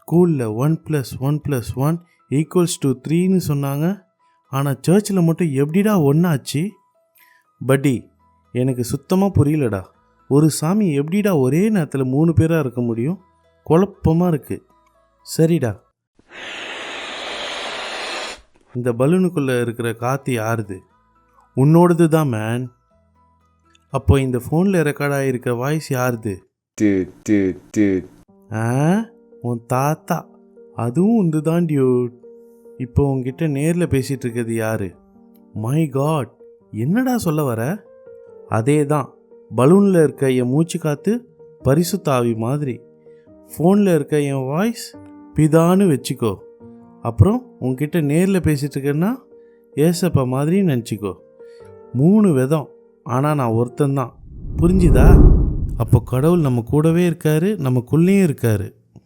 ஸ்கூலில் 1+1+1=3ன்னு சொன்னாங்க. ஆனால் சர்ச்சில் மட்டும் எப்படிடா ஒன்றாச்சு? பட்டி, எனக்கு சுத்தமாக புரியலடா. ஒரு சாமி எப்படிடா ஒரே நேரத்தில் 3 பேராக இருக்க முடியும்? குழப்பமாக இருக்குது. சரிடா, இந்த பலூனுக்குள்ளே இருக்கிற காற்று யாருது? உன்னோடது தான் மேன். அப்போ இந்த ஃபோனில் ரெக்கார்ட் ஆகிருக்கிற வாய்ஸ் யாருது? உன் தாத்தா. அதுவும் உந்து தான் டியூட். இப்போ உங்ககிட்ட நேரில் பேசிகிட்டு இருக்கிறது யாரு? மை காட், என்னடா சொல்ல வர? அதே தான், பலூனில் இருக்க என் மூச்சு காற்று பரிசுத்த ஆவி மாதிரி. ஃபோனில் இருக்க என் வாய்ஸ் பிதான்னு வச்சுக்கோ. அப்புறம் உங்ககிட்ட நேரில் பேசிகிட்டு இருக்கேன்னா ஏசப்பா மாதிரி நினச்சிக்கோ. 3 விதம், ஆனால் நான் ஒருத்தந்தான். புரிஞ்சுதா? அப்போ கடவுள் நம்ம கூடவே இருக்காரு, நமக்குள்ளேயும் இருக்காரு.